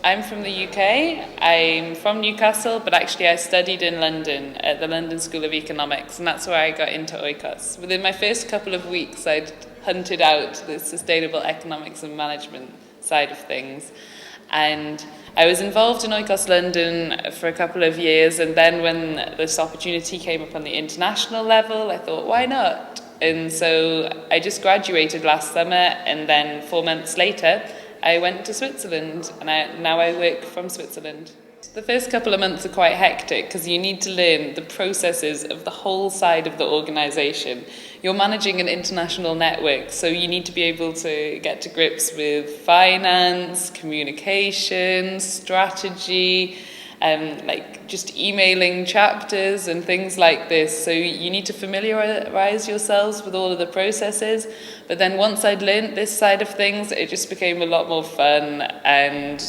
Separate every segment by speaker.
Speaker 1: I'm from the UK. I'm from Newcastle, but actually I studied in London at the London School of Economics, and that's where I got into oikos. Within my first couple of weeks, I'd hunted out the sustainable economics and management side of things. And I was involved in Oikos London for a couple of years, and then when this opportunity came up on the international level, I thought, why not? And so I just graduated last summer, and then 4 months later, I went to Switzerland, and now I work from Switzerland. The first couple of months are quite hectic because you need to learn the processes of the whole side of the organisation. You're managing an international network, so you need to be able to get to grips with finance, communication, strategy, like just emailing chapters and things like this. So you need to familiarise yourselves with all of the processes. But then once I'd learnt this side of things, it just became a lot more fun. And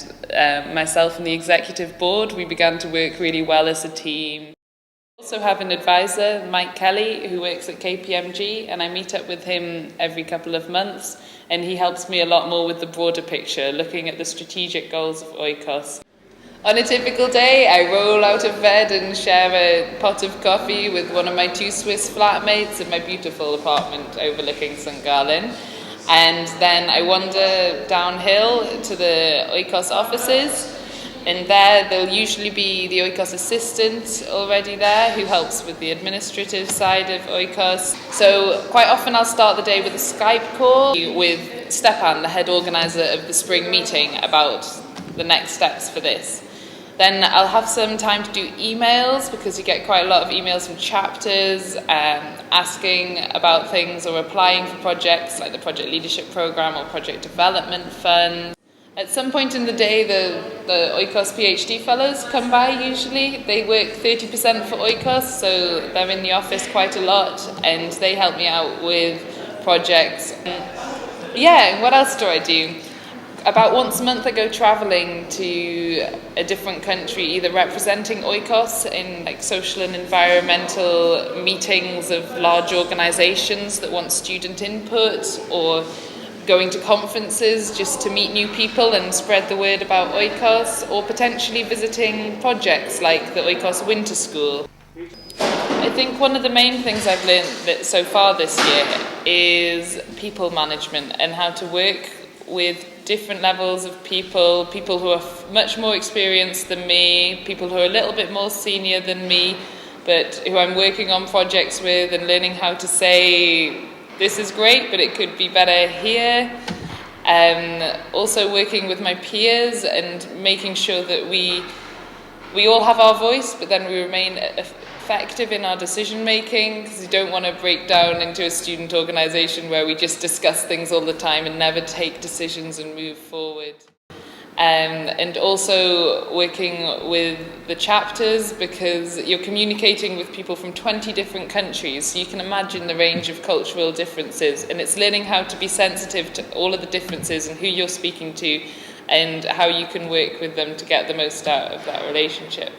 Speaker 1: myself and the executive board, we began to work really well as a team. I also have an advisor, Mike Kelly, who works at KPMG, and I meet up with him every couple of months, and he helps me a lot more with the broader picture, looking at the strategic goals of oikos. On a typical day, I roll out of bed and share a pot of coffee with one of my 2 Swiss flatmates in my beautiful apartment overlooking St. Gallen. And then I wander downhill to the oikos offices, and there there'll usually be the oikos assistant already there who helps with the administrative side of oikos. So quite often I'll start the day with a Skype call with Stepan, the head organizer of the spring meeting, about the next steps for this. Then I'll have some time to do emails, because you get quite a lot of emails from chapters asking about things or applying for projects like the Project Leadership Programme or Project Development Fund. At some point in the day, the oikos PhD fellows come by usually. They work 30% for oikos, so they're in the office quite a lot, and they help me out with projects. Yeah, what else do I do? About once a month I go travelling to a different country, either representing oikos in like social and environmental meetings of large organisations that want student input, or going to conferences just to meet new people and spread the word about oikos, or potentially visiting projects like the Oikos Winter School. I think one of the main things I've learned so far this year is people management, and how to work with different levels of people who are much more experienced than me, people who are a little bit more senior than me, but who I'm working on projects with, and learning how to say, this is great, but it could be better here. Also working with my peers and making sure that we all have our voice, but then we remain effective in our decision making, because you don't want to break down into a student organisation where we just discuss things all the time and never take decisions and move forward. And also working with the chapters, because you're communicating with people from 20 different countries, so you can imagine the range of cultural differences, and it's learning how to be sensitive to all of the differences and who you're speaking to and how you can work with them to get the most out of that relationship.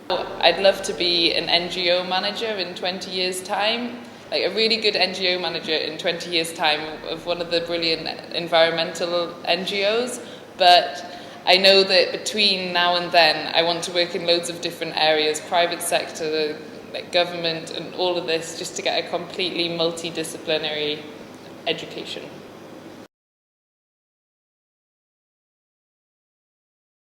Speaker 1: I'd love to be an NGO manager in 20 years' time, like a really good NGO manager in 20 years' time of one of the brilliant environmental NGOs. But I know that between now and then, I want to work in loads of different areas, private sector, like government, and all of this, just to get a completely multidisciplinary education.